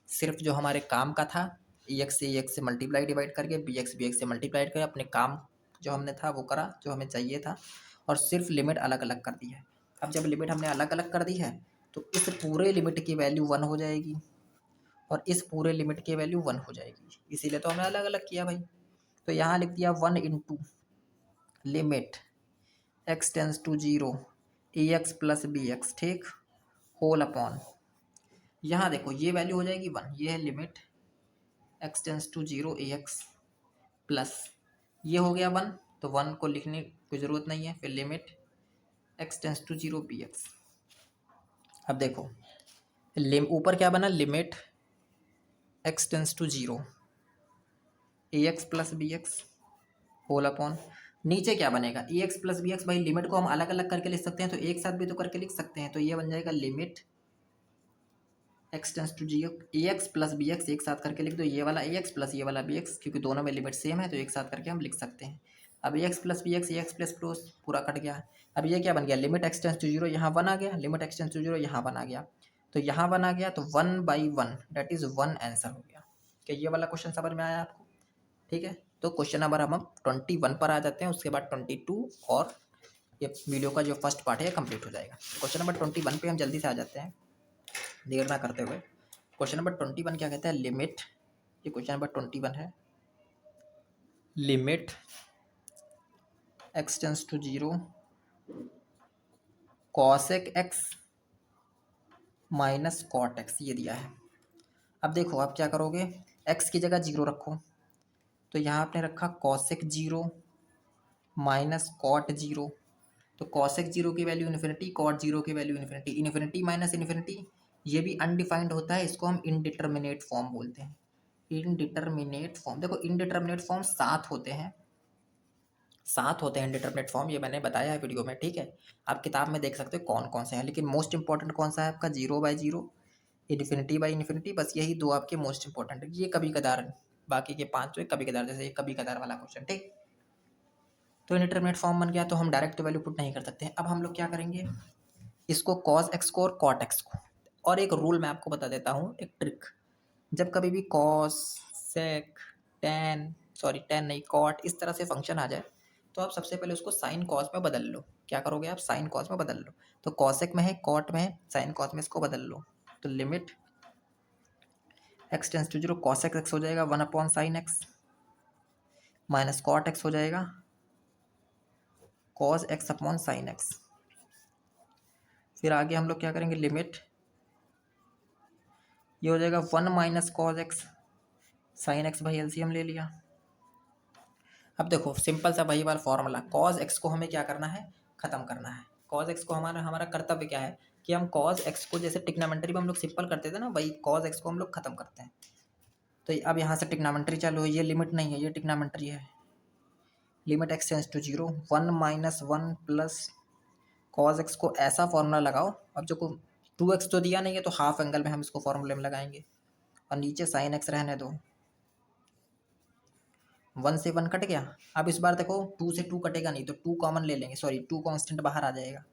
सिर्फ जो हमारे काम का था ए एक्स से मल्टीप्लाई डिवाइड करके बी एक्स से मल्टीप्लाई करके अपने काम जो हमने था वो करा, जो हमें चाहिए था, और सिर्फ लिमिट अलग अलग कर दी है। अब जब लिमिट हमने अलग अलग कर दी है तो इस पूरे लिमिट की वैल्यू 1 हो जाएगी, और इस पूरे लिमिट की वैल्यू 1 हो जाएगी, इसीलिए तो हमने अलग अलग किया भाई। तो यहाँ लिख दिया 1 into limit x tends to 0 a x plus b x, ठीक, होल अपॉन, यहाँ देखो ये वैल्यू हो जाएगी 1, ये है limit x tends to 0 a x plus, ये हो गया 1, तो 1 को लिखने की ज़रूरत नहीं है, फिर limit x tends to 0 b x. अब देखो ऊपर क्या बना, limit x tends to 0 a x plus b x whole upon, नीचे क्या बनेगा, a x plus b x. भाई लिमिट को हम अलग अलग करके लिख सकते हैं, तो एक साथ भी तो करके लिख सकते हैं, तो ये बन जाएगा limit x tends to 0 a x plus b x, एक साथ करके लिख दो, ये वाला ए एक्स प्लस ये वाला बी एक्स, क्योंकि दोनों में लिमिट सेम है तो एक साथ करके हम लिख सकते हैं। अब ए एक्स प्लस बी एक्स, ए एक्स प्लस प्लस पूरा कट गया। अब ये क्या बन गया, लिमिट x टेंस टू 0 यहाँ 1 आ गया, लिमिट x टेंस टू 0 यहाँ 1 आ गया, तो यहाँ 1 आ गया, तो 1/1 दैट इज़ 1 आंसर हो गया। क्या ये वाला क्वेश्चन समझ में आया आपको, ठीक है। तो क्वेश्चन नंबर हम 21 पर आ जाते हैं, उसके बाद 22 और ये वीडियो का जो फर्स्ट पार्ट है कंप्लीट हो जाएगा। क्वेश्चन नंबर 21 पे हम जल्दी से आ जाते हैं देर ना करते हुए। क्वेश्चन नंबर 21 क्या कहता है, लिमिट, ये क्वेश्चन नंबर 21 है, limit x tends to 0 cosec x minus cot x, ये दिया है। अब देखो आप क्या करोगे, x की जगह 0 रखो, तो यहाँ आपने रखा cosec 0 माइनस कॉट 0। तो cosec 0 की वैल्यू इन्फिनिटी, कॉट 0 की value infinity, infinity minus infinity ये भी अनडिफाइंड होता है, इसको हम इनडिटर्मिनेट फॉर्म बोलते हैं। इनडिटर्मिनेट फॉर्म, देखो इनडिटर्मिनेट फॉर्म 7 होते हैं, 7 होते हैं इनडिटर्मिनेट फॉर्म, ये मैंने बताया है वीडियो में, ठीक है। आप किताब में देख सकते हो कौन कौन से हैं, लेकिन मोस्ट इंपॉर्टेंट कौन सा है आपका, 0/0, इन्फिनिटी बाई इन्फिनिटी, बस यही दो आपके मोस्ट इंपॉर्टेंट है। ये कभी कदार, बाकी के 5 जो है कभी कदार, जैसे ये कभी कदार वाला क्वेश्चन, ठीक। तो इनडिटर्मिनेट फॉर्म बन गया, तो हम डायरेक्ट तो वैल्यू पुट नहीं कर सकते हैं। अब हम लोग क्या करेंगे, इसको कॉस एक्स को और कॉट एक्स को, और एक रूल मैं आपको बता देता हूँ, एक ट्रिक। जब कभी भी कॉस, सेक, टेन नहीं, कॉट इस तरह से फंक्शन आ जाए, तो आप सबसे पहले उसको साइन कॉस में बदल लो। क्या करोगे आप, साइन कॉस में बदल लो। तो कॉसेक में है, कॉट में है, साइन कॉस में इसको बदल लो। तो limit x tends to 0 cosec x हो जाएगा 1/sin x minus cot x हो जाएगा cos x upon sine x. फिर आगे हम लोग क्या करेंगे, लिमिट ये हो जाएगा 1 minus cos x sine x, भाई एलसीएम ले लिया। अब देखो सिंपल सा वही वाला फॉर्मूला, कॉस एक्स को हमें क्या करना है, खत्म करना है। कॉस एक्स को हमारा हमारा कर्तव्य क्या है कि हम कॉस एक्स को, जैसे ट्रिग्नोमेट्री में हम लोग सिंपल करते थे ना, वही कॉस एक्स को हम लोग खत्म करते हैं। तो अब यहाँ से ट्रिग्नोमेट्री चालू है, ये लिमिट नहीं है, ये ट्रिग्नोमेट्री है। Limit x tends to 0 1 minus 1 plus cos x को ऐसा फॉर्मूला लगाओ, अब जो को 2x तो दिया नहीं है, तो हाफ एंगल में हम इसको फॉर्मूले में लगाएंगे, और नीचे साइन एक्स रहने दो। 1 से 1 कट गया। अब इस बार देखो 2 से 2 कटेगा नहीं, तो 2 कॉमन ले लेंगे, सॉरी 2 कांस्टेंट बाहर आ जाएगा।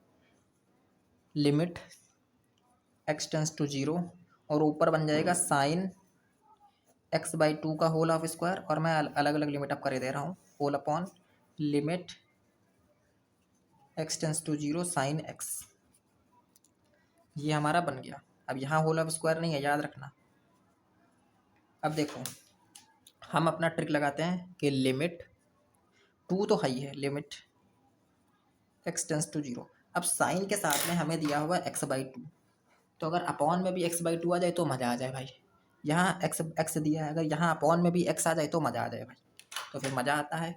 लिमिट x टेंस टू 0 और ऊपर बन जाएगा साइन x/2 का होल ऑफ स्क्वायर, और मैं अलग अलग लिमिट अब कर दे रहा हूँ, whole upon limit x tends to 0 sine x, ये हमारा बन गया। अब यहाँ होल ऑफ स्क्वायर नहीं है, याद रखना। अब देखो हम अपना ट्रिक लगाते हैं कि लिमिट 2 तो हाई है, लिमिट x टेंस टू 0, अब साइन के साथ में हमें दिया हुआ है x/2, तो अगर अपॉन में भी x/2 आ जाए तो मज़ा आ जाए भाई। यहाँ x दिया है, अगर यहाँ अपॉन में भी x आ जाए तो मज़ा आ जाए भाई, तो फिर मज़ा आता है।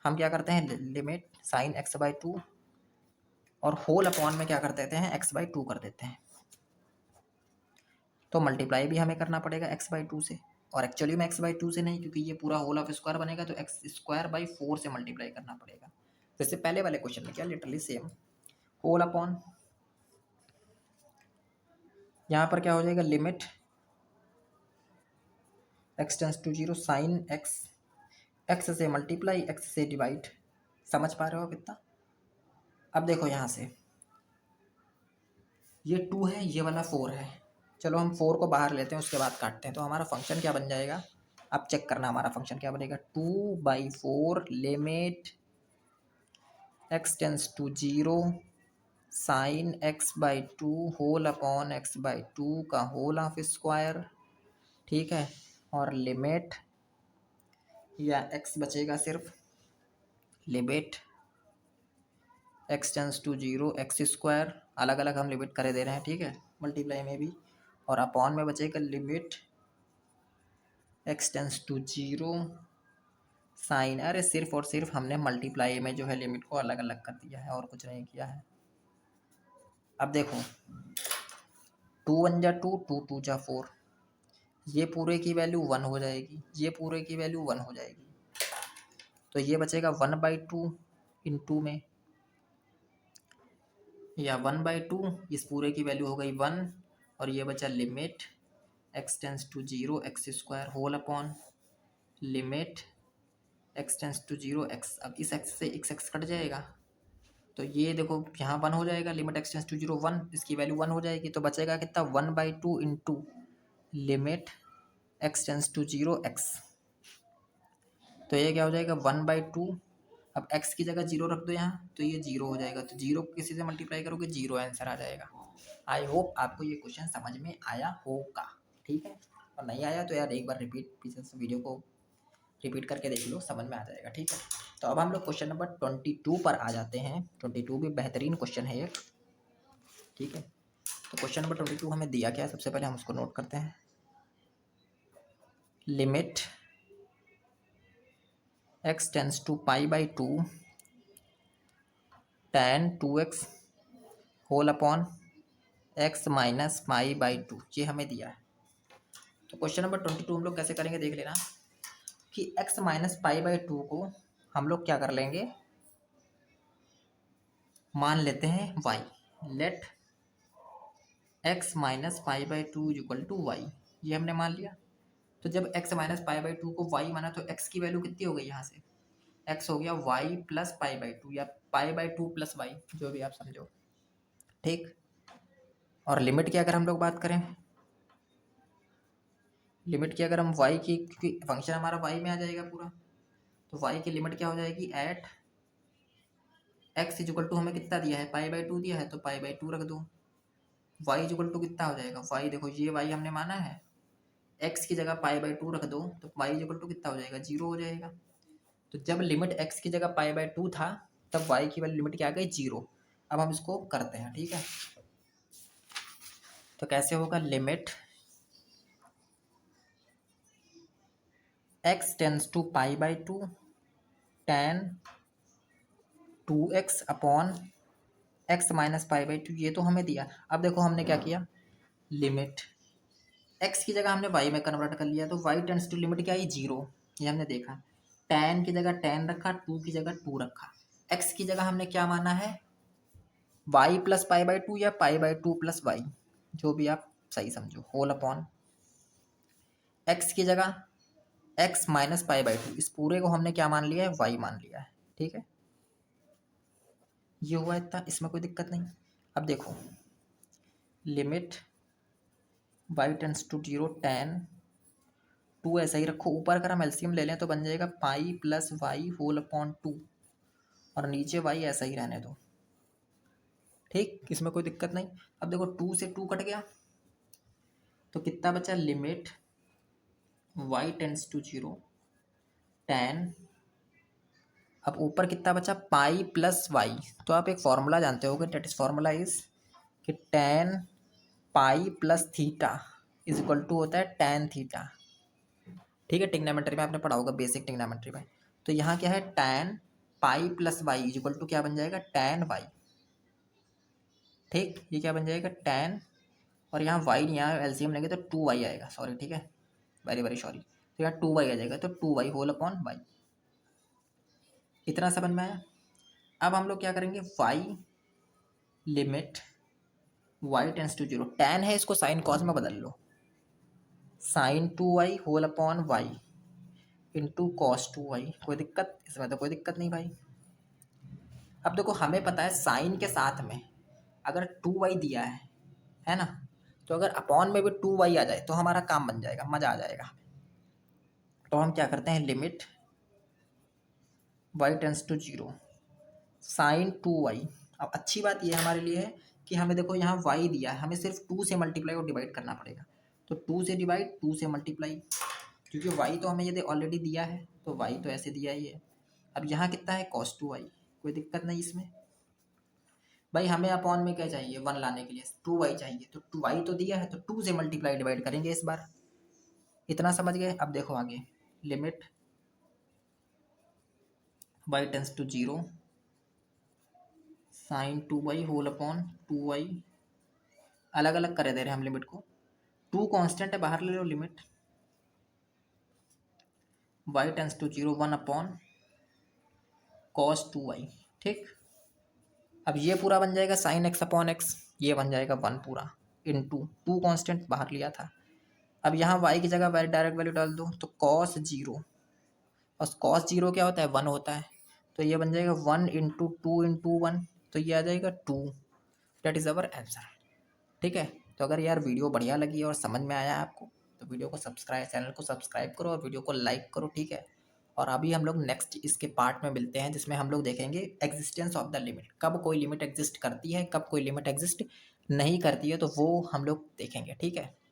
हम क्या करते हैं, लिमिट साइन x/2 और होल अपॉन में क्या कर देते हैं, x/2 कर देते हैं। तो मल्टीप्लाई भी हमें करना पड़ेगा x/2 से, और एक्चुअली में x/2 से नहीं, क्योंकि ये पूरा होल ऑफ स्क्वायर बनेगा, तो x²/4 से मल्टीप्लाई करना पड़ेगा। जैसे पहले वाले क्वेश्चन में क्या, लिटरली सेम, होल अपॉन, यहाँ पर क्या हो जाएगा, limit x tends to 0 sine x, x से मल्टीप्लाई, x से डिवाइड, समझ पा रहे हो कितना। अब देखो यहाँ से ये 2 है, ये वाला 4 है, चलो हम 4 को बाहर लेते हैं, उसके बाद काटते हैं, तो हमारा फंक्शन क्या बन जाएगा, अब चेक करना हमारा फंक्शन क्या बनेगा, 2/4 limit x tends to 0 sine x/2 whole upon x/2 का होल ऑफ स्क्वायर, ठीक है। और लिमिट, या x बचेगा सिर्फ, limit x tends to 0 x², अलग अलग हम लिमिट करे दे रहे हैं, ठीक है, मल्टीप्लाई में भी, और अपॉन में बचेगा limit x tends to 0 sine, अरे सिर्फ और सिर्फ हमने मल्टीप्लाई में जो है लिमिट को अलग अलग कर दिया है, और कुछ नहीं किया है। अब देखो 2 1 जा 2, 2 2 जा 4, ये पूरे की वैल्यू 1 हो जाएगी, ये पूरे की वैल्यू 1 हो जाएगी, तो ये बचेगा 1/2 इंटू में, या 1/2, इस पूरे की वैल्यू हो गई 1, और ये बचा limit x tends to 0 x² whole upon limit x tends to 0 x, अब इस x से x कट जाएगा, तो ये देखो यहाँ 1 हो जाएगा, लिमिट x टेंस टू 0 1, इसकी वैल्यू 1 हो जाएगी, तो बचेगा कितना, 1/2 into limit x tends to 0 x, तो ये क्या हो जाएगा 1/2। अब x की जगह 0 रख दो यहाँ, तो ये 0 हो जाएगा। तो 0 को किसी से मल्टीप्लाई करोगे 0 आंसर आ जाएगा। आई होप आपको ये क्वेश्चन समझ में आया होगा, ठीक है। और नहीं आया तो यार एक बार रिपीट पीछे से वीडियो को रिपीट करके देख लो, समझ में आ जाएगा, ठीक है। तो अब हम लोग क्वेश्चन नंबर 22 पर आ जाते हैं। 22 भी बेहतरीन क्वेश्चन है एक, ठीक है। तो क्वेश्चन नंबर 22 हमें दिया क्या है, सबसे पहले हम उसको नोट करते हैं। Limit x tends to π/2 tan 2x whole upon x minus π/2, ये हमें दिया है। तो क्वेश्चन नंबर 22 हम लोग कैसे करेंगे देख लेना कि x माइनस π/2 को हम लोग क्या कर लेंगे, मान लेते हैं y। Let x minus π/2 equal to y, ये हमने मान लिया। तो जब x माइनस π/2 को y माना तो x की वैल्यू कितनी हो गई, यहाँ से x हो गया y प्लस π/2 या π/2 प्लस y, जो भी आप समझो, ठीक। और लिमिट की अगर हम लोग बात करें, लिमिट की अगर हम y की, क्योंकि फंक्शन हमारा y में आ जाएगा पूरा, तो y की लिमिट क्या हो जाएगी, एट x इक्वल टू हमें कितना दिया है, π/2 दिया है, तो π/2 रख दो। y इक्वल टू कितना हो जाएगा, y देखो ये y हमने माना है, x की जगह π/2 रख दो, तो y इक्वल टू कितना हो जाएगा, 0 हो जाएगा। तो जब लिमिट x की जगह π/2 था, तब y की वैल्यू लिमिट क्या आ गई, 0। अब हम इसको करते हैं, ठीक है। तो कैसे होगा, limit x tends to π/2 tan 2x upon x minus π/2, ये तो हमें दिया। अब देखो हमने क्या किया, लिमिट x की जगह हमने y में कन्वर्ट कर लिया, तो y टेंस टू लिमिट क्या आई, 0, ये हमने देखा। tan की जगह tan रखा, 2 की जगह 2 रखा। x की जगह हमने क्या माना है, y प्लस π/2 या π/2 प्लस y, जो भी आप सही समझो, होल अपॉन x की जगह x माइनस π/2, इस पूरे को हमने क्या मान लिया है, y मान लिया है, ठीक है। ये हुआ इतना, इसमें कोई दिक्कत नहीं। अब देखो limit y tends to 0 tan 2, ऐसा ही रखो। ऊपर अगर हम एलसीएम ले लें तो बन जाएगा pi plus y whole upon 2, और नीचे y ऐसा ही रहने दो, ठीक, इसमें कोई दिक्कत नहीं। अब देखो 2 से 2 कट गया, तो कितना बचा, limit y tends to 0 tan, अब ऊपर कितना बचा, पाई प्लस वाई। तो आप एक फॉर्मूला जानते होगे, डेट इज फॉर्मूला इज कि tan pi plus theta is equal to होता है tan थीटा, ठीक है। टिग्नोमेट्री में आपने पढ़ा होगा, बेसिक टिग्नोमेट्री में। तो यहाँ क्या है, tan pi plus y is equal to क्या बन जाएगा, tan वाई, ठीक। ये क्या बन जाएगा, tan, और यहाँ वाई, यहाँ एलसीएम लेंगे तो 2y आएगा, सॉरी, ठीक है, वेरी वेरी सॉरी। तो यहाँ 2y आ जाएगा, तो 2y होल अपॉन वाई, इतना समझ में आया। अब हम लोग क्या करेंगे, y limit y tends to 0, tan है, इसको साइन कॉस में बदल लो, sine 2y whole upon y into cos 2y, कोई दिक्कत, इसमें तो कोई दिक्कत नहीं भाई। अब देखो हमें पता है साइन के साथ में अगर 2y दिया है ना, तो अगर अपॉन में भी 2y आ जाए तो हमारा काम बन जाएगा, मजा आ जाएगा। तो हम क्या करते हैं, limit y tends to 0 sine 2y। अब अच्छी बात यह हमारे लिए है कि हमें देखो यहाँ y दिया है, हमें सिर्फ 2 से मल्टीप्लाई और डिवाइड करना पड़ेगा। तो 2 से डिवाइड, 2 से मल्टीप्लाई, क्योंकि y तो हमें ये ऑलरेडी दिया है, तो y तो ऐसे दिया ही है। अब यहाँ कितना है, cos 2y, कोई दिक्कत नहीं इसमें भाई। हमें अपॉन में क्या चाहिए, 1 लाने के लिए 2y चाहिए, तो 2y तो दिया है, तो 2 से मल्टीप्लाई डिवाइड करेंगे इस बार, इतना समझ गए। अब देखो आगे, limit y tends to 0 sine 2y whole upon 2y, अलग अलग कर दे रहे हैं हम लिमिट को, 2 कांस्टेंट है, बाहर ले लो limit y tends to 0 1 upon cos 2y, ठीक। अब ये पूरा बन जाएगा साइन x अपॉन x, ये बन जाएगा 1 पूरा इंटू 2 कांस्टेंट बाहर लिया था। अब यहाँ y की जगह डायरेक्ट वैल्यू डाल दो, तो cos 0, और cos 0 क्या होता है, 1 होता है, तो ये बन जाएगा 1 इंटू 2 इंटू 1, तो ये आ जाएगा 2, डेट इज़ अवर आंसर, ठीक है। तो अगर यार वीडियो बढ़िया लगी और समझ में आया आपको, तो वीडियो को सब्सक्राइब, चैनल को सब्सक्राइब करो और वीडियो को लाइक करो, ठीक है। और अभी हम लोग नेक्स्ट इसके पार्ट में मिलते हैं, जिसमें हम लोग देखेंगे एग्जिस्टेंस ऑफ द लिमिट, कब कोई लिमिट एग्जिस्ट करती है, कब कोई लिमिट एग्जिस्ट नहीं करती है, तो वो हम लोग देखेंगे। ठीक है।